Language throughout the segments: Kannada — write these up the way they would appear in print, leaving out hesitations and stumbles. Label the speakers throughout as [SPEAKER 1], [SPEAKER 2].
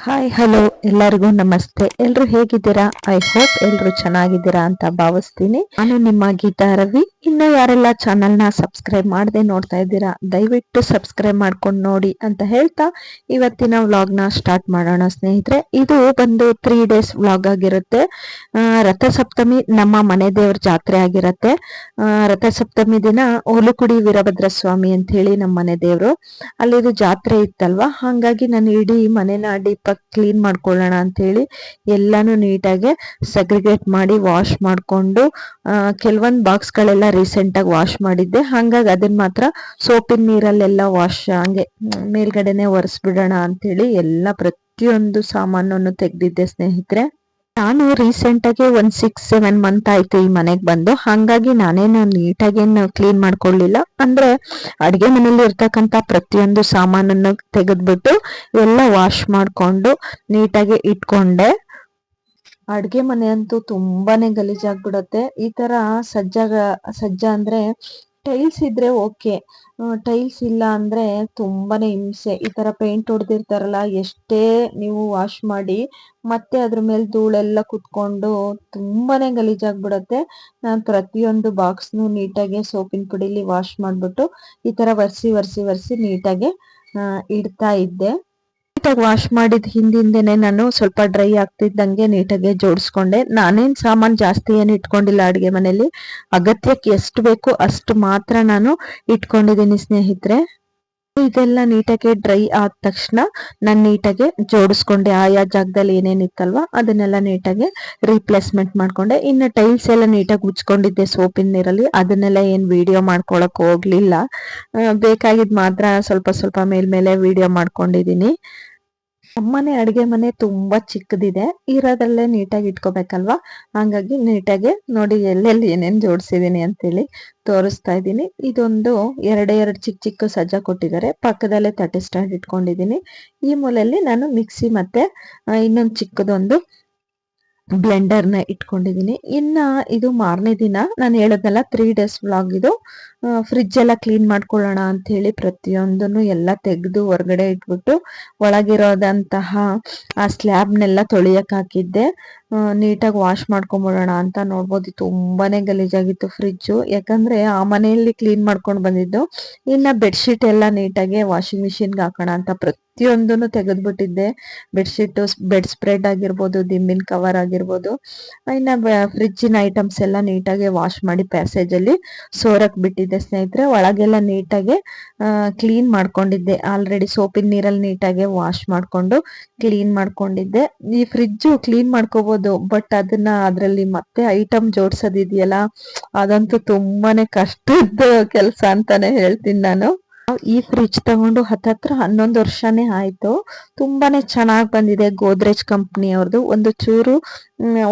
[SPEAKER 1] ಹಾಯ್ ಹಲೋ ಎಲ್ಲರಿಗೂ ನಮಸ್ತೆ. ಎಲ್ರು ಹೇಗಿದ್ದೀರಾ? ಐ ಹೋಪ್ ಎಲ್ರು ಚೆನ್ನಾಗಿದ್ದೀರಾ ಅಂತ ಭಾವಿಸ್ತೀನಿ. ನಾನು ನಿಮ್ಮ ಗೀತಾ ರವಿ. ಇನ್ನು ಯಾರೆಲ್ಲ ಚಾನಲ್ನ ಸಬ್ಸ್ಕ್ರೈಬ್ ಮಾಡದೆ ನೋಡ್ತಾ ಇದ್ದೀರಾ, ದಯವಿಟ್ಟು ಸಬ್ಸ್ಕ್ರೈಬ್ ಮಾಡ್ಕೊಂಡು ನೋಡಿ ಅಂತ ಹೇಳ್ತಾ ಇವತ್ತಿನ ವ್ಲಾಗ್ನ ಸ್ಟಾರ್ಟ್ ಮಾಡೋಣ ಸ್ನೇಹಿತರೆ. ಇದು ಬಂದು 3 days ವ್ಲಾಗ್ ಆಗಿರುತ್ತೆ. ರಥಸಪ್ತಮಿ ನಮ್ಮ ಮನೆ ದೇವ್ರ ಜಾತ್ರೆ ಆಗಿರುತ್ತೆ. ರಥಸಪ್ತಮಿ ದಿನ ಹುಲುಕುಡಿ ವೀರಭದ್ರ ಸ್ವಾಮಿ ಅಂತ ಹೇಳಿ ನಮ್ಮ ಮನೆ ದೇವ್ರು, ಅಲ್ಲಿದು ಜಾತ್ರೆ ಇತ್ತಲ್ವಾ, ಹಾಗಾಗಿ ನಾನು ಇಡೀ ಮನೆನ ಕ್ಲೀನ್ ಮಾಡ್ಕೊಳ್ಳೋಣ ಅಂತ ಹೇಳಿ ಎಲ್ಲಾನು ನೀಟಾಗಿ ಸೆಗ್ರಿಗೇಟ್ ಮಾಡಿ ವಾಶ್ ಮಾಡ್ಕೊಂಡು ಕೆಲವೊಂದು ಬಾಕ್ಸ್ಗಳೆಲ್ಲ ರೀಸೆಂಟ್ ಆಗಿ ವಾಶ್ ಮಾಡಿದ್ದೆ. ಹಾಗಾಗಿ ಅದನ್ನ ಮಾತ್ರ ಸೋಪಿನ ನೀರಲ್ಲೆಲ್ಲ ವಾಶ್ ಹಂಗೆ ಮೇಲ್ಗಡೆನೆ ಒರೆಸ್ಬಿಡೋಣ ಅಂತ ಹೇಳಿ ಎಲ್ಲ ಪ್ರತಿಯೊಂದು ಸಾಮಾನನ್ನು ತೆಗ್ದಿದ್ದೆ ಸ್ನೇಹಿತರೆ. ನಾನು ರೀಸೆಂಟ್ ಆಗಿ ಒಂದ್ 6-7 ಮಂತ್ ಆಯ್ತು ಈ ಮನೆಗ್ ಬಂದು, ಹಾಗಾಗಿ ನಾನೇನು ನೀಟಾಗೇನು ಕ್ಲೀನ್ ಮಾಡ್ಕೊಳ್ಳಿಲ್ಲ. ಅಂದ್ರೆ ಅಡ್ಗೆ ಮನೇಲಿ ಇರ್ತಕ್ಕಂತ ಪ್ರತಿಯೊಂದು ಸಾಮಾನನ್ನು ತೆಗೆದ್ಬಿಟ್ಟು ಎಲ್ಲ ವಾಶ್ ಮಾಡ್ಕೊಂಡು ನೀಟಾಗಿ ಇಟ್ಕೊಂಡೆ. ಅಡ್ಗೆ ಮನೆ ಅಂತೂ ತುಂಬಾನೇ ಗಲೀಜಾಗ್ಬಿಡತ್ತೆ. ಈ ತರ ಸಜ್ಜ ಅಂದ್ರೆ ಟೈಲ್ಸ್ ಇದ್ರೆ ಓಕೆ, ಟೈಲ್ಸ್ ಇಲ್ಲ ಅಂದ್ರೆ ತುಂಬಾನೇ ಹಿಂಸೆ. ಈ ತರ ಪೇಂಟ್ ಹೊಡೆದಿರ್ತಾರಲ್ಲ, ಎಷ್ಟೇ ನೀವು ವಾಶ್ ಮಾಡಿ ಮತ್ತೆ ಅದ್ರ ಮೇಲೆ ಧೂಳೆಲ್ಲ ಕುತ್ಕೊಂಡು ತುಂಬಾನೇ ಗಲೀಜಾಗ್ಬಿಡತ್ತೆ. ನಾನು ಪ್ರತಿಯೊಂದು ಬಾಕ್ಸ್ನು ನೀಟಾಗಿ ಸೋಪಿನ ಪುಡಿಲಿ ವಾಶ್ ಮಾಡ್ಬಿಟ್ಟು ಈ ತರ ಒರೆಸಿ ನೀಟಾಗಿ ಇಡ್ತಾ ಇದ್ದೆ. ನೀಟಾಗಿ ವಾಶ್ ಮಾಡಿದ ಹಿಂದಿಂದೆನೆ ನಾನು ಸ್ವಲ್ಪ ಡ್ರೈ ಆಗ್ತಿದ್ದಂಗೆ ನೀಟಾಗಿ ಜೋಡಿಸ್ಕೊಂಡೆ. ನಾನೇನ್ ಸಾಮಾನ್ ಜಾಸ್ತಿ ಏನು ಇಟ್ಕೊಂಡಿಲ್ಲ ಅಡ್ಗೆ ಮನೇಲಿ, ಅಗತ್ಯಕ್ಕೆ ಎಷ್ಟು ಬೇಕು ಅಷ್ಟು ಮಾತ್ರ ನಾನು ಇಟ್ಕೊಂಡಿದ್ದೀನಿ ಸ್ನೇಹಿತರೆ. ಇದೆಲ್ಲ ನೀಟಾಗಿ ಡ್ರೈ ಆದ ತಕ್ಷಣ ನಾನು ನೀಟಾಗಿ ಜೋಡಿಸ್ಕೊಂಡೆ. ಆಯಾ ಜಾಗದಲ್ಲಿ ಏನೇನಿತ್ತಲ್ವಾ ಅದನ್ನೆಲ್ಲ ನೀಟಾಗಿ ರೀಪ್ಲೇಸ್ಮೆಂಟ್ ಮಾಡ್ಕೊಂಡೆ. ಇನ್ನು ಟೈಲ್ಸ್ ಎಲ್ಲ ನೀಟಾಗಿ ಉಜ್ಕೊಂಡಿದ್ದೆ ಸೋಪಿನ ನೀರಲ್ಲಿ, ಅದನ್ನೆಲ್ಲ ಏನ್ ವಿಡಿಯೋ ಮಾಡ್ಕೊಳಕ್ ಹೋಗ್ಲಿಲ್ಲ. ಬೇಕಾಗಿದ್ ಮಾತ್ರ ಸ್ವಲ್ಪ ಮೇಲ್ಮೇಲೆ ವಿಡಿಯೋ ಮಾಡ್ಕೊಂಡಿದೀನಿ. ನಮ್ಮನೆ ಅಡ್ಗೆ ಮನೆ ತುಂಬಾ ಚಿಕ್ಕದಿದೆ, ಇರೋದ್ರಲ್ಲೇ ನೀಟಾಗಿ ಇಟ್ಕೋಬೇಕಲ್ವಾ, ಹಂಗಾಗಿ ನೀಟಾಗಿ ನೋಡಿ ಎಲ್ಲೆಲ್ಲಿ ಏನೇನ್ ಜೋಡಿಸಿದೀನಿ ಅಂತೇಳಿ ತೋರಿಸ್ತಾ ಇದ್ದೀನಿ. ಇದೊಂದು ಎರಡು ಚಿಕ್ಕ ಸಜ್ಜ ಕೊಟ್ಟಿದ್ದಾರೆ, ಪಕ್ಕದಲ್ಲೇ ತಟ್ಟೆ ಸ್ಟ್ಯಾಂಡ್ ಇಟ್ಕೊಂಡಿದ್ದೀನಿ. ಈ ಮೂಲೆಯಲ್ಲಿ ನಾನು ಮಿಕ್ಸಿ ಮತ್ತೆ ಇನ್ನೊಂದು ಚಿಕ್ಕದೊಂದು ಬ್ಲೆಂಡರ್ನ ಇಟ್ಕೊಂಡಿದ್ದೀನಿ. ಇನ್ನ ಇದು ಮಾರನೇ ದಿನ ನಾನು ಹೇಳದ್ನಲ್ಲ 3 days ವ್ಲಾಗ್ ಇದು. ಫ್ರಿಡ್ಜ್ ಎಲ್ಲ ಕ್ಲೀನ್ ಮಾಡ್ಕೊಳ್ಳೋಣ ಅಂತ ಹೇಳಿ ಪ್ರತಿಯೊಂದನ್ನು ಎಲ್ಲ ತೆಗೆದು ಹೊರಗಡೆ ಇಟ್ಬಿಟ್ಟು ಒಳಗಿರೋದಂತಹ ಆ ಸ್ಲ್ಯಾಬ್ನೆಲ್ಲ ತೊಳಿಯಕ್ ಹಾಕಿದ್ದೆ. ನೀಟಾಗಿ ವಾಶ್ ಮಾಡ್ಕೊಂಬಿಡೋಣ ಅಂತ. ನೋಡ್ಬೋದು ತುಂಬಾನೇ ಗಲೀಜಾಗಿತ್ತು ಫ್ರಿಡ್ಜು, ಯಾಕಂದ್ರೆ ಆ ಮನೆಯಲ್ಲಿ ಕ್ಲೀನ್ ಮಾಡ್ಕೊಂಡು ಬಂದಿದ್ದು. ಇನ್ನ ಬೆಡ್ಶೀಟ್ ಎಲ್ಲ ನೀಟಾಗಿ ವಾಷಿಂಗ್ ಮಿಷಿನ್ಗೆ ಹಾಕೋಣ ಅಂತ ಪ್ರತಿಯೊಂದನ್ನು ತೆಗೆದ್ಬಿಟ್ಟಿದ್ದೆ. ಬೆಡ್ಶೀಟು, ಬೆಡ್ ಸ್ಪ್ರೆಡ್ ಆಗಿರ್ಬೋದು, ದಿಂಬಿನ ಕವರ್ ಆಗಿರ್ಬೋದು, ಇನ್ನ ಫ್ರಿಡ್ಜಿನ ಐಟಮ್ಸ್ ಎಲ್ಲ ನೀಟಾಗಿ ವಾಶ್ ಮಾಡಿ ಪ್ಯಾಸೇಜ್ ಅಲ್ಲಿ ಸೋರಕ್ ಬಿಟ್ಟಿದ್ದೆ ಸ್ನೇಹಿತರೆ. ಒಳಗೆಲ್ಲ ನೀಟಾಗಿ ಕ್ಲೀನ್ ಮಾಡ್ಕೊಂಡಿದ್ದೆ. ಆಲ್ರೆಡಿ ಸೋಪಿನ ನೀರಲ್ಲಿ ನೀಟಾಗಿ ವಾಶ್ ಮಾಡ್ಕೊಂಡು ಕ್ಲೀನ್ ಮಾಡ್ಕೊಂಡಿದ್ದೆ. ಈ ಫ್ರಿಡ್ಜು ಕ್ಲೀನ್ ಮಾಡ್ಕೋಬಹುದು, ಬಟ್ ಅದನ್ನ ಅದ್ರಲ್ಲಿ ಮತ್ತೆ ಐಟಮ್ ಜೋಡ್ಸೋದಿದೆಯಲ್ಲ, ಅದಂತೂ ತುಂಬಾನೇ ಕಷ್ಟದ ಕೆಲಸ ಅಂತಾನೆ ಹೇಳ್ತೀನಿ ನಾನು. ಈ ಫ್ರಿಡ್ಜ್ ತಗೊಂಡು ಹತ್ತತ್ರ 11 ವರ್ಷನೇ ಆಯ್ತು. ತುಂಬಾನೇ ಚೆನ್ನಾಗ್ ಬಂದಿದೆ. ಗೋದ್ರೇಜ್ ಕಂಪ್ನಿ ಅವ್ರದ್ದು. ಒಂದು ಚೂರು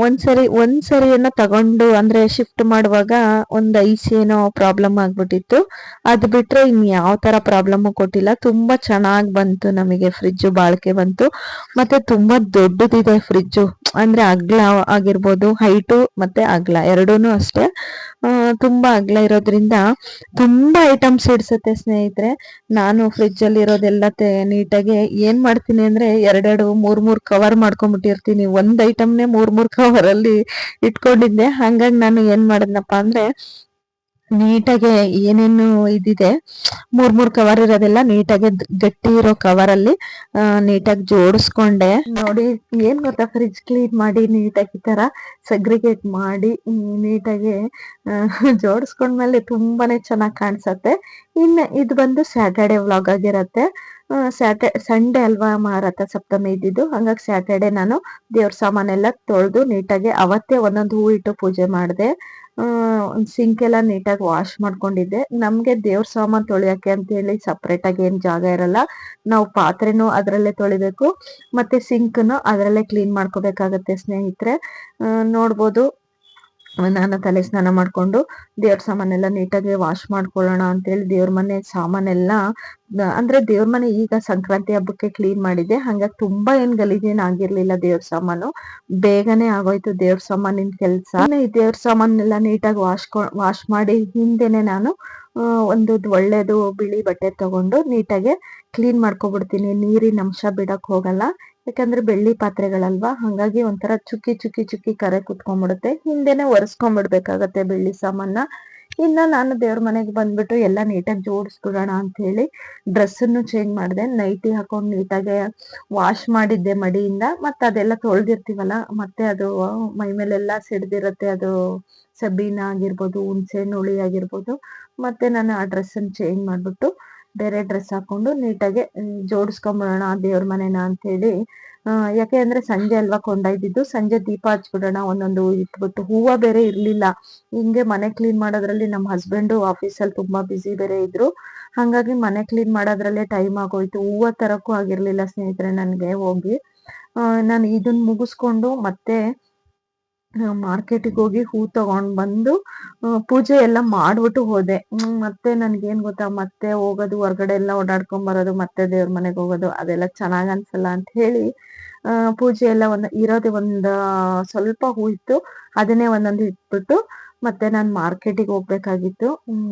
[SPEAKER 1] ಒಂದ್ಸರಿಯನ್ನ ತಗೊಂಡು ಅಂದ್ರೆ ಶಿಫ್ಟ್ ಮಾಡುವಾಗ ಒಂದು ಐಸ್ ಏನೋ ಪ್ರಾಬ್ಲಮ್ ಆಗ್ಬಿಟ್ಟಿತ್ತು. ಅದ್ ಬಿಟ್ರೆ ಇನ್ ಯಾವ ತರ ಪ್ರಾಬ್ಲಮ್ ಕೊಟ್ಟಿಲ್ಲ. ತುಂಬಾ ಚೆನ್ನಾಗ್ ಬಂತು, ನಮಗೆ ಫ್ರಿಡ್ಜ್ ಬಾಳ್ಕೆ ಬಂತು. ಮತ್ತೆ ತುಂಬಾ ದೊಡ್ಡದಿದೆ ಫ್ರಿಡ್ಜು, ಅಂದ್ರೆ ಅಗ್ಲ ಆಗಿರ್ಬೋದು, ಹೈಟು ಮತ್ತೆ ಅಗ್ಲ ಎರಡೂನು ಅಷ್ಟೇ. ತುಂಬಾ ಅಗ್ಲ ಇರೋದ್ರಿಂದ ತುಂಬಾ ಐಟಮ್ಸ್ ಇಡ್ಸತ್ತೆ ಸ್ನೇಹಿತರೆ. ನಾನು ಫ್ರಿಡ್ಜ್ ಅಲ್ಲಿ ಇರೋದೆಲ್ಲ ನೀಟಾಗಿ ಏನ್ ಮಾಡ್ತೀನಿ ಅಂದ್ರೆ 2-3 ಕವರ್ ಮಾಡ್ಕೊಂಡ್ಬಿಟ್ಟಿರ್ತೀನಿ. ಒಂದ್ ಐಟಮ್ನೇ 3 ಕವರ್ ಅಲ್ಲಿ ಇಟ್ಕೊಂಡಿದ್ದೆ. ಹಂಗಾಗಿ ನಾನು ಏನ್ ಮಾಡದ್ನಪ್ಪ ಅಂದ್ರೆ ನೀಟಾಗಿ ಏನೇನು ಇದಿದೆ 3 ಕವರ್ ಇರೋದೆಲ್ಲ ನೀಟಾಗಿ ಗಟ್ಟಿ ಇರೋ ಕವರ್ ಅಲ್ಲಿ ನೀಟಾಗಿ ಜೋಡಿಸ್ಕೊಂಡೆ. ನೋಡಿ ಏನ್ ಗೊತ್ತಾ, ಫ್ರಿಡ್ಜ್ ಕ್ಲೀನ್ ಮಾಡಿ ನೀಟಾಗಿ ಈ ತರ ಸೆಗ್ರಿಗೇಟ್ ಮಾಡಿ ನೀಟಾಗಿ ಜೋಡಿಸ್ಕೊಂಡ್ಮೇಲೆ ತುಂಬಾನೇ ಚೆನ್ನಾಗಿ ಕಾಣಿಸತ್ತೆ. ಇನ್ನು ಇದು ಬಂದು ಸ್ಯಾಟರ್ಡೆ ವ್ಲಾಗ್ ಆಗಿರತ್ತೆ. ಸಂಡೇ ಅಲ್ವಾ ರಥ ಸಪ್ತಮಿ ಇದ್ದಿದ್ದು, ಹಂಗಾಗಿ ಸ್ಯಾಟರ್ಡೆ ನಾನು ದೇವ್ರ ಸಾಮಾನೆಲ್ಲ ತೊಳೆದು ನೀಟಾಗಿ ಅವತ್ತೇ ಒಂದೊಂದು ಹೂ ಇಟ್ಟು ಪೂಜೆ ಮಾಡಿದೆ. ಸಿಂಕ್ ಎಲ್ಲ ನೀಟಾಗಿ ವಾಶ್ ಮಾಡ್ಕೊಂಡಿದ್ದೆ. ನಮ್ಗೆ ದೇವ್ರ ಸಾಮಾನ್ ತೊಳಿಯಕ್ಕೆ ಅಂತ ಹೇಳಿ ಸಪ್ರೇಟ್ ಆಗಿ ಏನ್ ಜಾಗ ಇರಲ್ಲ. ನಾವು ಪಾತ್ರೆನೂ ಅದ್ರಲ್ಲೇ ತೊಳಿಬೇಕು, ಮತ್ತೆ ಸಿಂಕ್ನು ಅದ್ರಲ್ಲೇ ಕ್ಲೀನ್ ಮಾಡ್ಕೋಬೇಕಾಗತ್ತೆ ಸ್ನೇಹಿತರೆ. ನೋಡ್ಬೋದು ನಾನು ತಲೆ ಸ್ನಾನ ಮಾಡ್ಕೊಂಡು ದೇವ್ರ ಸಾಮಾನೆಲ್ಲ ನೀಟಾಗಿ ವಾಶ್ ಮಾಡ್ಕೊಳ್ಳೋಣ ಅಂತೇಳಿ ದೇವ್ರ ಮನೆ ಸಾಮಾನೆಲ್ಲ, ಅಂದ್ರೆ ದೇವ್ರ ಮನೆ ಈಗ ಸಂಕ್ರಾಂತಿ ಹಬ್ಬಕ್ಕೆ ಕ್ಲೀನ್ ಮಾಡಿದ್ದೆ. ಹಂಗಾಗಿ ತುಂಬಾ ಏನ್ ಗಲೀಜೇನ್ ಆಗಿರ್ಲಿಲ್ಲ. ದೇವ್ರ ಸಾಮಾನು ಬೇಗನೆ ಆಗೋಯ್ತು ದೇವ್ರ ಸಾಮಾನಿನ ಕೆಲ್ಸ. ಈ ದೇವ್ರ ಸಾಮಾನೆಲ್ಲ ನೀಟಾಗಿ ವಾಶ್ ಮಾಡಿ ಹಿಂದೆನೆ ನಾನು ಒಂದು ಒಳ್ಳೇದು ಬಿಳಿ ಬಟ್ಟೆ ತಗೊಂಡು ನೀಟಾಗಿ ಕ್ಲೀನ್ ಮಾಡ್ಕೊಬಿಡ್ತೀನಿ. ನೀರಿನ ಅಂಶ ಬಿಡಕ್ ಹೋಗಲ್ಲ. ಯಾಕಂದ್ರೆ ಬೆಳ್ಳಿ ಪಾತ್ರೆಗಳಲ್ವಾ, ಹಂಗಾಗಿ ಒಂಥರ ಚುಕ್ಕಿ ಚುಕ್ಕಿ ಚುಕ್ಕಿ ಕರೆ ಕುತ್ಕೊಂಡ್ಬಿಡುತ್ತೆ. ಹಿಂದೆನೆ ಒರೆಸ್ಕೊಂಡ್ಬಿಡ್ಬೇಕಾಗತ್ತೆ ಬೆಳ್ಳಿ ಸಾಮಾನ. ಇನ್ನ ನಾನು ದೇವ್ರ ಮನೆಗೆ ಬಂದ್ಬಿಟ್ಟು ಎಲ್ಲ ನೀಟಾಗಿ ಜೋಡಿಸ್ಬಿಡೋಣ ಅಂತ ಹೇಳಿ ಡ್ರೆಸ್ಸನ್ನು ಚೇಂಜ್ ಮಾಡಿದೆ. ನೈಟಿ ಹಾಕೊಂಡು ನೀಟಾಗಿ ವಾಶ್ ಮಾಡಿದ್ದೆ ಮಡಿಯಿಂದ. ಮತ್ತೆ ಅದೆಲ್ಲ ತೊಳ್ದಿರ್ತೀವಲ್ಲ, ಮತ್ತೆ ಅದು ಮೈ ಮೇಲೆಲ್ಲ ಸಿಡ್ದಿರತ್ತೆ. ಅದು ಸಬೀನ ಆಗಿರ್ಬೋದು, ಹುಣ್ಸೆ ಹುಳಿ ಆಗಿರ್ಬೋದು. ಮತ್ತೆ ನಾನು ಆ ಡ್ರೆಸ್ಸನ್ನು ಚೇಂಜ್ ಮಾಡ್ಬಿಟ್ಟು ಬೇರೆ ಡ್ರೆಸ್ ಹಾಕೊಂಡು ನೀಟಾಗಿ ಜೋಡಿಸ್ಕೊಂಬಿಡೋಣ ದೇವ್ರ ಮನೆನ ಅಂತ ಹೇಳಿ. ಯಾಕೆ ಅಂದ್ರೆ ಸಂಜೆ ಅಲ್ವಾ ಕೊಂಡೊಯ್ದಿದ್ದು, ಸಂಜೆ ದೀಪ ಹಚ್ಬಿಡೋಣ ಒಂದೊಂದು ಇಟ್ಬಿಟ್ಟು. ಹೂವ ಬೇರೆ ಇರ್ಲಿಲ್ಲ. ಹಿಂಗೆ ಮನೆ ಕ್ಲೀನ್ ಮಾಡೋದ್ರಲ್ಲಿ ನಮ್ಮ ಹಸ್ಬೆಂಡು ಆಫೀಸಲ್ಲಿ ತುಂಬಾ ಬ್ಯುಸಿ ಬೇರೆ ಇದ್ರು. ಹಂಗಾಗಿ ಮನೆ ಕ್ಲೀನ್ ಮಾಡೋದ್ರಲ್ಲೇ ಟೈಮ್ ಆಗೋಯ್ತು. ಹೂವ ತರಕ್ಕೂ ಆಗಿರ್ಲಿಲ್ಲ ಸ್ನೇಹಿತರೆ ನನ್ಗೆ ಹೋಗಿ. ನಾನು ಇದನ್ನ ಮುಗಿಸ್ಕೊಂಡು ಮತ್ತೆ ಮಾರ್ಕೆಟಿಗೆ ಹೋಗಿ ಹೂ ತಗೊಂಡ್ ಬಂದು ಪೂಜೆ ಎಲ್ಲ ಮಾಡ್ಬಿಟ್ಟು ಹೋದೆ. ಮತ್ತೆ ನನ್ಗೇನ್ ಗೊತ್ತಾ, ಮತ್ತೆ ಹೋಗೋದು ಹೊರ್ಗಡೆ ಎಲ್ಲ ಓಡಾಡ್ಕೊಂಡ್ ಬರೋದು, ಮತ್ತೆ ದೇವ್ರ ಮನೆಗೆ ಹೋಗೋದು ಅದೆಲ್ಲ ಚೆನ್ನಾಗ್ ಅನ್ಸಲ್ಲ ಅಂತ ಹೇಳಿ ಪೂಜೆ ಎಲ್ಲ ಇರೋದೇ ಸ್ವಲ್ಪ ಹೂ ಇತ್ತು, ಅದನ್ನೇ ಒಂದೊಂದು ಇಟ್ಬಿಟ್ಟು ಮತ್ತೆ ನಾನ್ ಮಾರ್ಕೆಟಿಗೆ ಹೋಗ್ಬೇಕಾಗಿತ್ತು.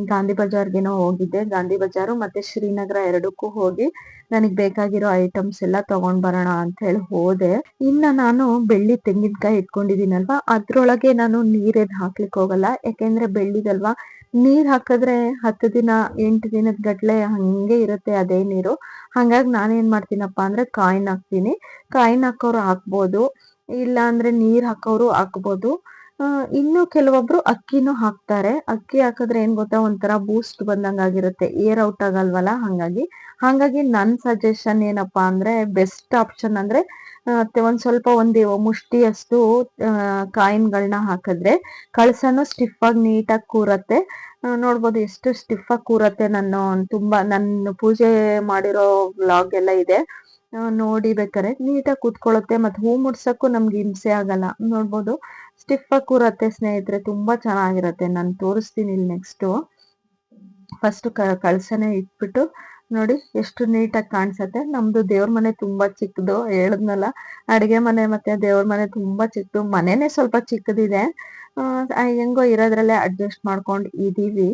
[SPEAKER 1] ಗಾಂಧಿ ಬಜಾರ್ಗೇನೋ ಹೋಗಿದ್ದೆ. ಗಾಂಧಿ ಬಜಾರು ಮತ್ತೆ ಶ್ರೀನಗರ ಎರಡಕ್ಕೂ ಹೋಗಿ ನನಗ್ ಬೇಕಾಗಿರೋ ಐಟಮ್ಸ್ ಎಲ್ಲ ತಗೊಂಡ್ ಬರೋಣ ಅಂತ ಹೇಳಿ ಹೋದೆ. ಇನ್ನ ನಾನು ಬೆಳ್ಳಿ ತೆಂಗಿನಕಾಯಿ ಇಟ್ಕೊಂಡಿದೀನಲ್ವಾ, ಅದ್ರೊಳಗೆ ನಾನು ನೀರೇನ್ ಹಾಕ್ಲಿಕ್ಕೆ ಹೋಗಲ್ಲ. ಯಾಕೆಂದ್ರೆ ಬೆಳ್ಳಿದಲ್ವಾ, ನೀರ್ ಹಾಕಿದ್ರೆ 10 ದಿನ 8 ದಿನದ ಗಟ್ಲೆ ಹಂಗೆ ಇರುತ್ತೆ ಅದೇ ನೀರು. ಹಂಗಾಗಿ ನಾನೇನ್ ಮಾಡ್ತೀನಪ್ಪಾ ಅಂದ್ರೆ ಕಾಯಿನ್ ಹಾಕ್ತೀನಿ. ಕಾಯಿನ್ ಹಾಕೋರು ಹಾಕ್ಬೋದು, ಇಲ್ಲ ಅಂದ್ರೆ ನೀರ್ ಹಾಕೋರು ಹಾಕ್ಬೋದು. ಇನ್ನು ಕೆಲವೊಬ್ರು ಅಕ್ಕಿನೂ ಹಾಕ್ತಾರೆ. ಅಕ್ಕಿ ಹಾಕಿದ್ರೆ ಏನ್ ಗೊತ್ತಾ, ಒಂಥರ ಬೂಸ್ಟ್ ಬಂದಂಗ ಆಗಿರುತ್ತೆ, ಏರ್ ಔಟ್ ಆಗಲ್ವಲ್ಲ. ಹಂಗಾಗಿ ನನ್ ಸಜೆಷನ್ ಏನಪ್ಪಾ ಅಂದ್ರೆ, ಬೆಸ್ಟ್ ಆಪ್ಷನ್ ಅಂದ್ರೆ ಒಂದ್ ಸ್ವಲ್ಪ ಒಂದು ಮುಷ್ಟಿಯಷ್ಟು ಕಾಯಿನ್ಗಳನ್ನ ಹಾಕಿದ್ರೆ ಕಳಸನು ಸ್ಟಿಫ್ ಆಗಿ ನೀಟಾಗಿ ಕೂರತ್ತೆ. ನೋಡ್ಬೋದು ಎಷ್ಟು ಸ್ಟಿಫ್ ಆಗಿ ಕೂರತ್ತೆ. ನನ್ನ ಪೂಜೆ ಮಾಡಿರೋ ವ್ಲಾಗ್ ಎಲ್ಲ ಇದೆ, ನೋಡಿ ಬೇಕಾರೆ. ನೀಟಾಗಿ ಕೂತ್ಕೊಳ್ಳುತ್ತೆ, ಮತ್ತೆ ಹೂ ಮುಡ್ಸಕ್ಕೂ ನಮ್ಗೆ ಹಿಂಸೆ ಆಗಲ್ಲ. ನೋಡ್ಬೋದು ಸ್ಟಿಫ್ ಆಗಿ ಕೂರತ್ತೆ ಸ್ನೇಹಿತರೆ, ತುಂಬಾ ಚೆನ್ನಾಗಿರತ್ತೆ. ನಾನು ತೋರಿಸ್ತೀನಿ ಇಲ್ಲಿ ನೆಕ್ಸ್ಟ್. ಫಸ್ಟ್ ಕಳಸನೆ ಇಟ್ಬಿಟ್ಟು ನೋಡಿ ಎಷ್ಟು ನೀಟಾಗಿ ಕಾಣಿಸತ್ತೆ. ನಮ್ದು ದೇವ್ರ ಮನೆ ತುಂಬಾ ಚಿಕ್ಕದು, ಹೇಳದ್ನಲ್ಲ, ಅಡಿಗೆ ಮನೆ ಮತ್ತೆ ದೇವ್ರ ಮನೆ ತುಂಬಾ ಚಿಕ್ಕದು. ಮನೆನೇ ಸ್ವಲ್ಪ ಚಿಕ್ಕದಿದೆ, ಹೆಂಗೋ ಇರೋದ್ರಲ್ಲೇ ಅಡ್ಜಸ್ಟ್ ಮಾಡ್ಕೊಂಡ್ ಇದೀವಿ.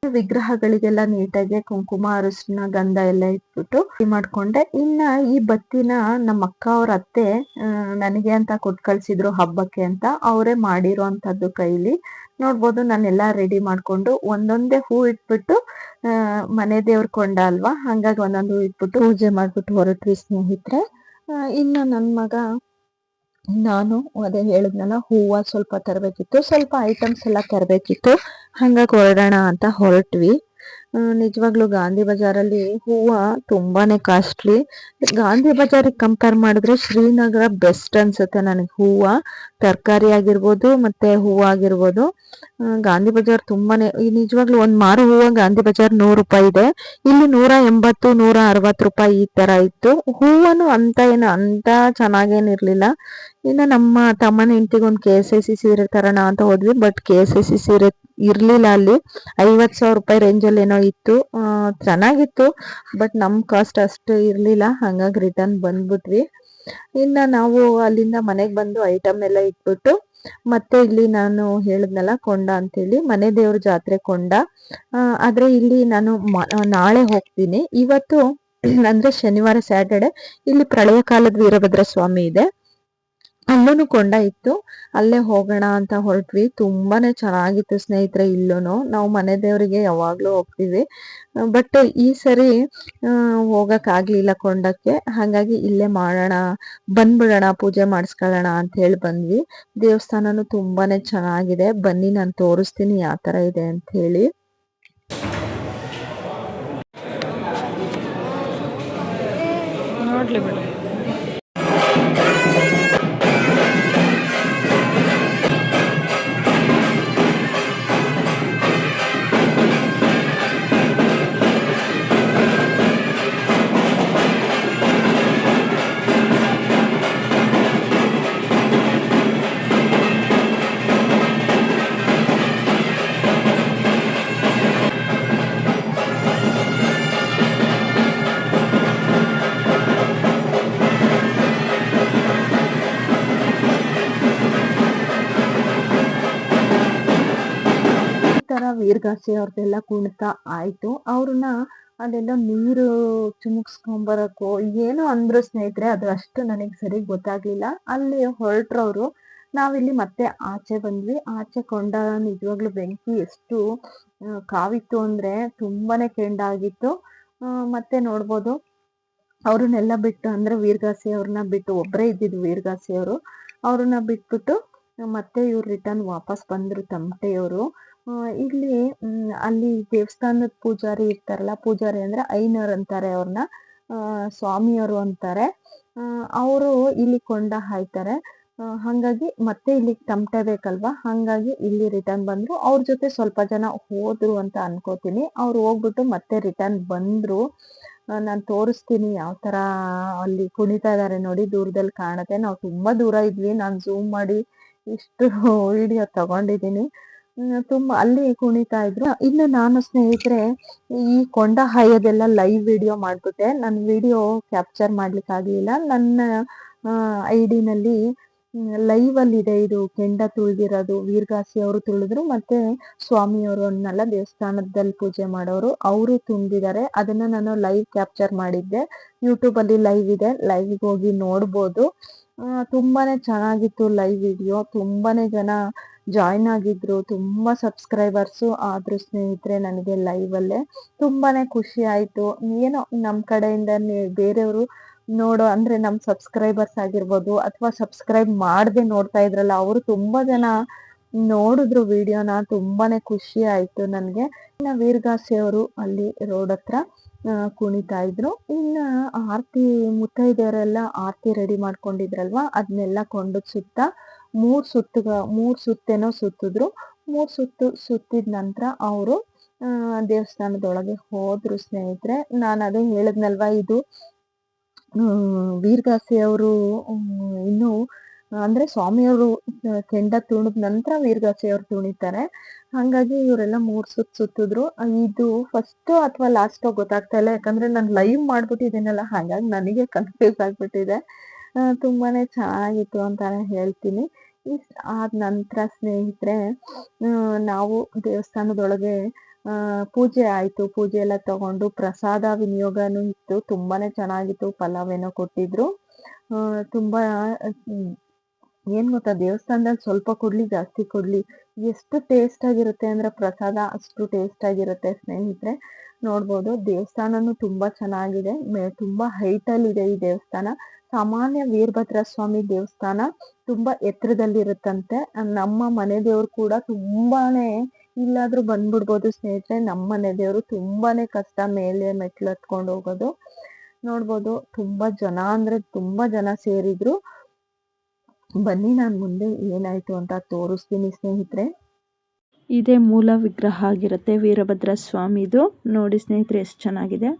[SPEAKER 1] ವಿಗ್ರಹಗಳಿಗೆಲ್ಲ ನೀಟಾಗಿ ಕುಂಕುಮ ಅರಿಶಿನ ಗಂಧ ಎಲ್ಲ ಇಟ್ಬಿಟ್ಟು ಮಾಡ್ಕೊಂಡೆ. ಇನ್ನ ಈ ಬತ್ತಿನ ನಮ್ಮ ಅಕ್ಕ ಅವ್ರ ಅತ್ತೆ ನನಗೆ ಅಂತ ಕೊಟ್ಟು ಕಳ್ಸಿದ್ರು ಹಬ್ಬಕ್ಕೆ ಅಂತ. ಅವರೇ ಮಾಡಿರೋಂಥದ್ದು ಕೈಲಿ. ನೋಡ್ಬೋದು ನಾನೆಲ್ಲಾ ರೆಡಿ ಮಾಡ್ಕೊಂಡು ಒಂದೊಂದೇ ಹೂ ಇಟ್ಬಿಟ್ಟು ಮನೆ ದೇವ್ರ ಕೊಂಡ ಅಲ್ವಾ, ಹಂಗಾಗಿ ಒಂದೊಂದು ಹೂ ಇಟ್ಬಿಟ್ಟು ಪೂಜೆ ಮಾಡ್ಬಿಟ್ಟು ಹೊರಟ್ವಿ ಸ್ನೇಹಿತರೆ. ಇನ್ನ ನನ್ ಮಗ ನಾನು ಅದೇ ಹೇಳಿದ್ನಲ್ಲ, ಹೂವ ಸ್ವಲ್ಪ ತರಬೇಕಿತ್ತು, ಸ್ವಲ್ಪ ಐಟಮ್ಸ್ ಎಲ್ಲ ತರಬೇಕಿತ್ತು. ಹಂಗಾಗಿ ಹೊರಡೋಣ ಅಂತ ಹೊರಟ್ವಿ. ನಿಜವಾಗ್ಲೂ ಗಾಂಧಿ ಬಜಾರಲ್ಲಿ ಹೂವ ತುಂಬಾನೇ ಕಾಸ್ಟ್ಲಿ. ಗಾಂಧಿ ಬಜಾರಿಗೆ ಕಂಪೇರ್ ಮಾಡಿದ್ರೆ ಶ್ರೀನಗರ ಬೆಸ್ಟ್ ಅನ್ಸುತ್ತೆ ನನಗೆ. ಹೂವ ತರಕಾರಿ ಆಗಿರ್ಬೋದು ಮತ್ತೆ ಹೂವ ಆಗಿರ್ಬೋದು. ಗಾಂಧಿ ಬಜಾರ್ ತುಂಬಾನೇ, ನಿಜವಾಗ್ಲೂ ಒಂದ್ ಮಾರು ಹೂವ ಗಾಂಧಿ ಬಜಾರ್ 100 ರೂಪಾಯಿ ಇದೆ, ಇಲ್ಲಿ 180 160 ರೂಪಾಯಿ ಈ ತರ ಇತ್ತು. ಹೂವನು ಅಂತ ಚೆನ್ನಾಗೇನಿರ್ಲಿಲ್ಲ. ಇನ್ನು ನಮ್ಮ ತಮ್ಮನ ಹೆಂಡತಿಗೆ ಒಂದು KSIC ಸೀರೆ ತರೋಣ ಅಂತ ಹೋದ್ವಿ. ಬಟ್ KSIC ಸೀರೆ ಇರ್ಲಿಲ್ಲ ಅಲ್ಲಿ. 50,000 ರೂಪಾಯಿ ರೇಂಜಲ್ಲಿ ಏನೋ ಇತ್ತು. ಚೆನ್ನಾಗಿತ್ತು, ಬಟ್ ನಮ್ ಕಾಸ್ಟ್ ಅಷ್ಟು ಇರ್ಲಿಲ್ಲ. ಹಂಗಾಗಿ ರಿಟರ್ನ್ ಬಂದ್ಬಿಟ್ವಿ. ಇನ್ನ ನಾವು ಅಲ್ಲಿಂದ ಮನೆಗ್ ಬಂದು ಐಟಮ್ ಎಲ್ಲ ಇಟ್ಬಿಟ್ಟು ಮತ್ತೆ ಇಲ್ಲಿ ನಾನು ಹೇಳಿದ್ನಲ್ಲ ಕೊಂಡ ಅಂತೇಳಿ, ಮನೆ ದೇವ್ರ ಜಾತ್ರೆ ಕೊಂಡ. ಆದ್ರೆ ಇಲ್ಲಿ ನಾನು ನಾಳೆ ಹೋಗ್ತೀನಿ. ಇವತ್ತು ಅಂದ್ರೆ ಶನಿವಾರ ಸ್ಯಾಟರ್ಡೆ ಇಲ್ಲಿ ಪ್ರಳಯ ಕಾಲದ ವೀರಭದ್ರ ಸ್ವಾಮಿ ಇದೆ, ಅಲ್ಲೂನು ಕೊಂಡ ಇತ್ತು. ಅಲ್ಲೇ ಹೋಗೋಣ ಅಂತ ಹೊರಟ್ವಿ. ತುಂಬಾನೇ ಚೆನ್ನಾಗಿತ್ತು ಸ್ನೇಹಿತರೆ. ಇಲ್ಲೂನು ನಾವು ಮನೆ ದೇವರಿಗೆ ಯಾವಾಗ್ಲೂ ಹೋಗ್ತೀವಿ, ಬಟ್ ಈ ಸರಿ ಹೋಗಕ್ ಆಗ್ಲಿಲ್ಲ ಕೊಂಡಕ್ಕೆ. ಹಾಗಾಗಿ ಇಲ್ಲೇ ಮಾಡೋಣ, ಬಂದ್ಬಿಡೋಣ, ಪೂಜೆ ಮಾಡಿಸ್ಕೊಳ್ಳೋಣ ಅಂತ ಹೇಳಿ ಬಂದ್ವಿ. ದೇವಸ್ಥಾನನು ತುಂಬಾನೇ ಚೆನ್ನಾಗಿದೆ, ಬನ್ನಿ ನಾನು ತೋರಿಸ್ತೀನಿ ಯಾವ ತರ ಇದೆ ಅಂತ ಹೇಳಿ. ನೋಡ್ಲಿ ಬಿಡಿ. ವೀರಗಾಸೆ ಅವ್ರದ್ದೆಲ್ಲ ಕುಣಿತ ಆಯ್ತು. ಅವ್ರನ್ನ ಅದೆಲ್ಲ ನೀರು ಚಿಮುಕ್ಸ್ಕೊಂಬರಕ್ಕೋ ಏನೋ ಅಂದ್ರು ಸ್ನೇಹಿತರೆ, ಅದು ಅಷ್ಟು ನನಗೆ ಸರಿ ಗೊತ್ತಾಗ್ಲಿಲ್ಲ. ಅಲ್ಲಿ ಹೊರಟ್ರವ್ರು. ನಾವಿಲ್ಲಿ ಮತ್ತೆ ಆಚೆ ಬಂದ್ವಿ. ಆಚೆ ಕೊಂಡ ನಿಜವಾಗ್ಲೂ ಬೆಂಕಿ ಎಷ್ಟು ಕಾವಿತ್ತು ಅಂದ್ರೆ ತುಂಬಾನೇ ಕೆಂಡ ಆಗಿತ್ತು. ಮತ್ತೆ ನೋಡ್ಬೋದು ಅವ್ರನ್ನೆಲ್ಲ ಬಿಟ್ಟು ಅಂದ್ರೆ ವೀರಗಾಸೆ ಅವ್ರನ್ನ ಬಿಟ್ಟು ಒಬ್ಬರೇ ಇದ್ದಿದ್ದು ವೀರಗಾಸೆ ಅವರು. ಅವ್ರನ್ನ ಬಿಟ್ಬಿಟ್ಟು ಮತ್ತೆ ಇವ್ರು ರಿಟರ್ನ್ ವಾಪಸ್ ಬಂದ್ರು ತಮಟೆಯವರು. ಇಲ್ಲಿ ಅಲ್ಲಿ ದೇವಸ್ಥಾನದ ಪೂಜಾರಿ ಇರ್ತಾರಲ್ಲ, ಪೂಜಾರಿ ಅಂದ್ರೆ ಐನರ್ ಅಂತಾರೆ ಅವ್ರನ್ನ, ಸ್ವಾಮಿಯವರು ಅಂತಾರೆ. ಅವರು ಇಲ್ಲಿ ಕೊಂಡ ಹಾಯ್ತಾರೆ. ಹಂಗಾಗಿ ಮತ್ತೆ ಇಲ್ಲಿ ತಮಟೆ ಬೇಕಲ್ವಾ, ಹಂಗಾಗಿ ಇಲ್ಲಿ ರಿಟರ್ನ್ ಬಂದ್ರು. ಅವ್ರ ಜೊತೆ ಸ್ವಲ್ಪ ಜನ ಹೋದ್ರು ಅಂತ ಅನ್ಕೋತೀನಿ. ಅವ್ರು ಹೋಗ್ಬಿಟ್ಟು ಮತ್ತೆ ರಿಟರ್ನ್ ಬಂದ್ರು. ನಾನ್ ತೋರಿಸ್ತೀನಿ ಯಾವ ತರ ಅಲ್ಲಿ ಕುಣಿತಾ ಇದಾರೆ ನೋಡಿ, ದೂರದಲ್ಲಿ ಕಾಣುತ್ತೆ. ನಾವು ತುಂಬಾ ದೂರ ಇದ್ವಿ, ನಾನ್ ಝೂಮ್ ಮಾಡಿ ಇಷ್ಟು ವಿಡಿಯೋ ತಗೊಂಡಿದೀನಿ. ತುಂಬಾ ಅಲ್ಲಿ ಕುಣಿತಾ ಇದ್ರು. ಇನ್ನು ನಾನು ಸ್ನೇಹಿತರೆ ಈ ಕೊಂಡ ಹಾಯೋದೆಲ್ಲ ಲೈವ್ ವಿಡಿಯೋ ಮಾಡ್ಬಿಟ್ಟೆ. ನನ್ ವಿಡಿಯೋ ಕ್ಯಾಪ್ಚರ್ ಮಾಡ್ಲಿಕ್ಕೆ ಆಗ್ಲಿಲ್ಲ. ನನ್ನ ಐಡಿನಲ್ಲಿ ಲೈವ್ ಅಲ್ಲಿ ಇದೆ ಇದು ಕೆಂಡ ತುಳಿದಿರೋದು. ವೀರಗಾಸೆ ಅವರು ತುಳಿದ್ರು, ಮತ್ತೆ ಸ್ವಾಮಿಯವರು ಅನ್ನಲ್ಲ ದೇವಸ್ಥಾನದಲ್ಲಿ ಪೂಜೆ ಮಾಡೋರು ಅವರು ತುಂಬಿದ್ದಾರೆ. ಅದನ್ನ ನಾನು ಲೈವ್ ಕ್ಯಾಪ್ಚರ್ ಮಾಡಿದ್ದೆ. ಯೂಟ್ಯೂಬ್ ಅಲ್ಲಿ ಲೈವ್ ಇದೆ, ಲೈವ್ ಹೋಗಿ ನೋಡ್ಬೋದು. ತುಂಬಾನೇ ಚೆನ್ನಾಗಿತ್ತು ಲೈವ್ ವಿಡಿಯೋ. ತುಂಬಾನೇ ಜನ ಜಾಯ್ನ್ ಆಗಿದ್ರು, ತುಂಬಾ ಸಬ್ಸ್ಕ್ರೈಬರ್ಸು ಆದ್ರು ಸ್ನೇಹಿತರೆ ನನಗೆ ಲೈವ್ ಅಲ್ಲೇ. ತುಂಬಾನೇ ಖುಷಿ ಆಯ್ತು. ಏನೋ ನಮ್ ಕಡೆಯಿಂದ ಬೇರೆಯವರು ನೋಡೋ ಅಂದ್ರೆ ನಮ್ ಸಬ್ಸ್ಕ್ರೈಬರ್ಸ್ ಆಗಿರ್ಬೋದು ಅಥವಾ ಸಬ್ಸ್ಕ್ರೈಬ್ ಮಾಡದೆ ನೋಡ್ತಾ ಇದ್ರಲ್ಲ, ಅವರು ತುಂಬಾ ಜನ ನೋಡಿದ್ರು ವಿಡಿಯೋನ. ತುಂಬಾನೇ ಖುಷಿ ಆಯ್ತು ನನ್ಗೆ. ಇನ್ನ ವೀರಗಾಸೆ ಅವರು ಅಲ್ಲಿ ರೋಡ್ ಹತ್ರ ಕುಣಿತಾ ಇದ್ರು. ಇನ್ನ ಆರತಿ ಮುತ್ತೈದೆಯರೆಲ್ಲ ಆರತಿ ರೆಡಿ ಮಾಡ್ಕೊಂಡಿದ್ರಲ್ವಾ, ಅದನ್ನೆಲ್ಲ ಕೊಂಡದ ಸುತ್ತ ಮೂರ್ ಸುತ್ತೇನೋ ಸುತ್ತಿದ್ರು. 3 ಸುತ್ತು ಸುತ್ತಿದ ನಂತರ ಅವರು ದೇವಸ್ಥಾನದೊಳಗೆ ಹೋದ್ರು ಸ್ನೇಹಿತರೆ. ನಾನು ಅದೇ ಹೇಳಿದ್ನಲ್ವಾ, ಇದು ವೀರಗಾಸೆ ಅವರು ಇನ್ನು ಅಂದ್ರೆ ಸ್ವಾಮಿಯವರು ಕೆಂಡ ತುಳಿದ ನಂತರ ವೀರಗಾಸೆ ಅವ್ರು ತುಳಿತಾರೆ. ಹಂಗಾಗಿ ಇವರೆಲ್ಲ 3 ಸುತ್ತಿದ್ರು. ಇದು ಫಸ್ಟ್ ಅಥವಾ ಲಾಸ್ಟ್ ಗೊತ್ತಾಗ್ತಾ ಇಲ್ಲ, ಯಾಕಂದ್ರೆ ನಾನು ಲೈವ್ ಮಾಡ್ಬಿಟ್ಟಿದ್ದೀನಲ್ಲ, ಹಾಗಾಗಿ ನನಗೆ ಕನ್ಫ್ಯೂಸ್ ಆಗ್ಬಿಟ್ಟಿದೆ. ತುಂಬಾನೇ ಚೆನ್ನಾಗಿತ್ತು ಅಂತಾನೆ ಹೇಳ್ತೀನಿ. ಇಷ್ಟ ಆದ ನಂತರ ಸ್ನೇಹಿತರೆ ನಾವು ದೇವಸ್ಥಾನದೊಳಗೆ ಪೂಜೆ ಆಯ್ತು. ಪೂಜೆ ಎಲ್ಲ ತಗೊಂಡು ಪ್ರಸಾದ ವಿನಿಯೋಗನೂ ಇತ್ತು. ತುಂಬಾನೇ ಚೆನ್ನಾಗಿತ್ತು. ಪಲಾವ್ ಏನೋ ಕೊಟ್ಟಿದ್ರು. ತುಂಬಾ ಏನ್ ಗೊತ್ತಾ, ದೇವಸ್ಥಾನದಲ್ಲಿ ಸ್ವಲ್ಪ ಕೊಡ್ಲಿ ಜಾಸ್ತಿ ಕೊಡ್ಲಿ ಎಷ್ಟು ಟೇಸ್ಟ್ ಆಗಿರುತ್ತೆ ಅಂದ್ರೆ ಪ್ರಸಾದ ಅಷ್ಟು ಟೇಸ್ಟ್ ಆಗಿರುತ್ತೆ ಸ್ನೇಹಿತರೆ. ನೋಡ್ಬೋದು ದೇವಸ್ಥಾನನು ತುಂಬಾ ಚೆನ್ನಾಗಿದೆ. ತುಂಬಾ ಹೈಟ್ ಅಲ್ಲಿ ಇದೆ ಈ ದೇವಸ್ಥಾನ. ಸಾಮಾನ್ಯ ವೀರಭದ್ರ ಸ್ವಾಮಿ ದೇವಸ್ಥಾನ ತುಂಬಾ ಎತ್ತರದಲ್ಲಿರುತ್ತಂತೆ. ನಮ್ಮ ಮನೆ ದೇವ್ರು ಕೂಡ ತುಂಬಾನೇ, ಇಲ್ಲಾದ್ರೂ ಬಂದ್ಬಿಡ್ಬೋದು ಸ್ನೇಹಿತರೆ. ನಮ್ಮ ಮನೆ ದೇವ್ರು ತುಂಬಾನೇ ಕಷ್ಟ, ಮೇಲೆ ಮೆಟ್ಲು ಹತ್ಕೊಂಡು ಹೋಗೋದು. ನೋಡ್ಬೋದು ತುಂಬಾ ಜನ ಅಂದ್ರೆ ತುಂಬಾ ಜನ ಸೇರಿದ್ರು. ಬನ್ನಿ ನಾನು ಮುಂದೆ ಏನಾಯ್ತು ಅಂತ ತೋರಿಸ್ತೀನಿ ಸ್ನೇಹಿತರೆ. ಇದೇ ಮೂಲ ವಿಗ್ರಹ ಆಗಿರುತ್ತೆ ವೀರಭದ್ರ ಸ್ವಾಮಿದು. ನೋಡಿ ಸ್ನೇಹಿತರೆ ಎಷ್ಟು ಚೆನ್ನಾಗಿದೆ.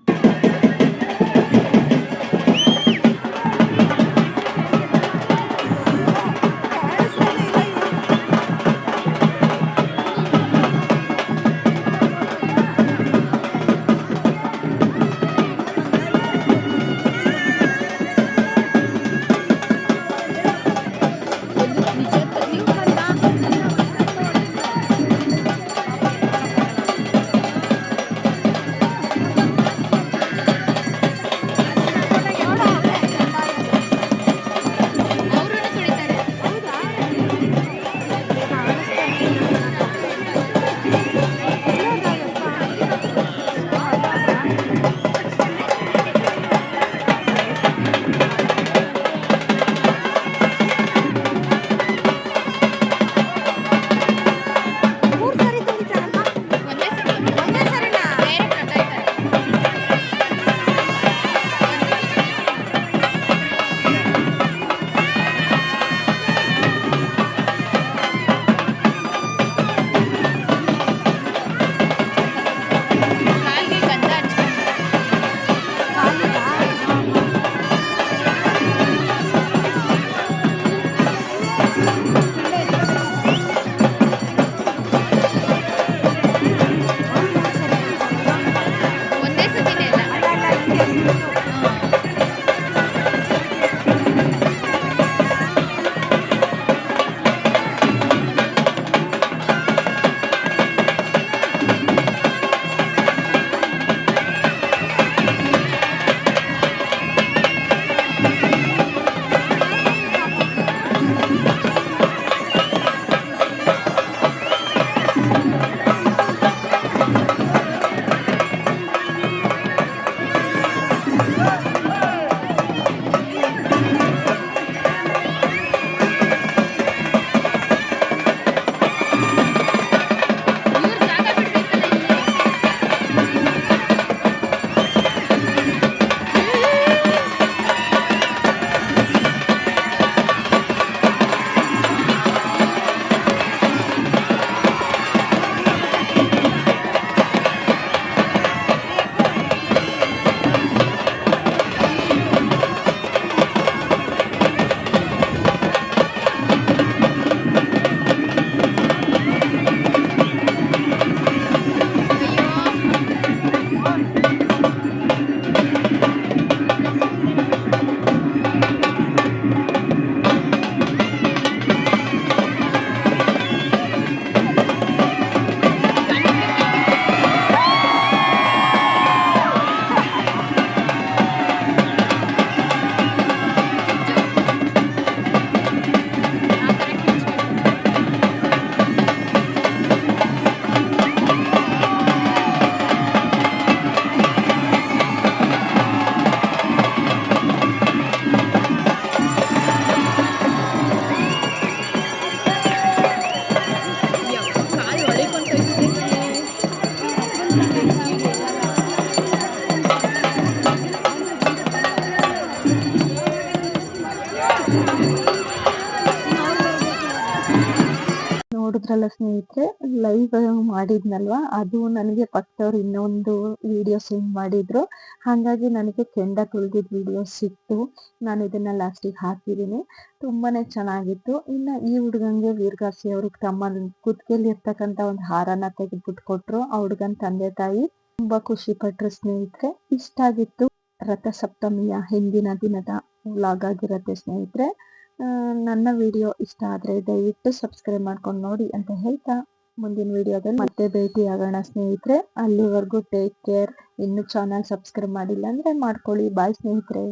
[SPEAKER 1] ನೋಡಿದ್ರಲ್ಲ ಸ್ನೇಹಿತರೆ, ಲೈವ್ ಮಾಡಿದ್ನಲ್ವಾ, ಅದು ನನಗೆ ಪಕ್ಕದವ್ರು ಇನ್ನೊಂದು ವಿಡಿಯೋ ಸೆಂಡ್ ಮಾಡಿದ್ರು. ಹಾಗಾಗಿ ನನಗೆ ಕೆಂಡ ತುಳಿದಿದ್ ವಿಡಿಯೋ ಸಿಕ್ತು. ನಾನು ಇದನ್ನ ಲಾಸ್ಟಿಗೆ ಹಾಕಿದ್ದೀನಿ. ತುಂಬಾನೇ ಚೆನ್ನಾಗಿತ್ತು. ಇನ್ನ ಈ ಹುಡುಗಂಗೆ ವೀರಗಾಸೆ ಅವರು ತಮ್ಮ ಕುತ್ತಿಗೆಯಲ್ಲಿ ಇರ್ತಕ್ಕಂತ ಒಂದು ಹಾರನ ತೆಗೆದ್ಬಿಟ್ಟು ಕೊಟ್ರು. ಆ ಹುಡುಗನ್ ತಂದೆ ತಾಯಿ ತುಂಬಾ ಖುಷಿ ಪಟ್ರು ಸ್ನೇಹಿತರೆ. ಇಷ್ಟ ಆಗಿತ್ತು ರಥಸಪ್ತಮಿಯ ಹಿಂದಿನ ದಿನದ ವ್ಲಾಗ್ ಆಗಿರುತ್ತೆ ಸ್ನೇಹಿತರೆ. ನನ್ನ ವಿಡಿಯೋ ಇಷ್ಟ ಆದ್ರೆ ದಯವಿಟ್ಟು ಸಬ್ಸ್ಕ್ರೈಬ್ ಮಾಡ್ಕೊಂಡು ನೋಡಿ ಅಂತ ಹೇಳ್ತಾ, ಮುಂದಿನ ವಿಡಿಯೋದಲ್ಲಿ ಮತ್ತೆ ಭೇಟಿ ಆಗೋಣ ಸ್ನೇಹಿತರೆ. ಅಲ್ಲಿವರೆಗೂ ಟೇಕ್ ಕೇರ್. ಇನ್ನು ಚಾನಲ್ ಸಬ್ಸ್ಕ್ರೈಬ್ ಮಾಡಿಲ್ಲ ಅಂದ್ರೆ ಮಾಡ್ಕೊಳ್ಳಿ. ಬಾಯ್ ಸ್ನೇಹಿತರೆ.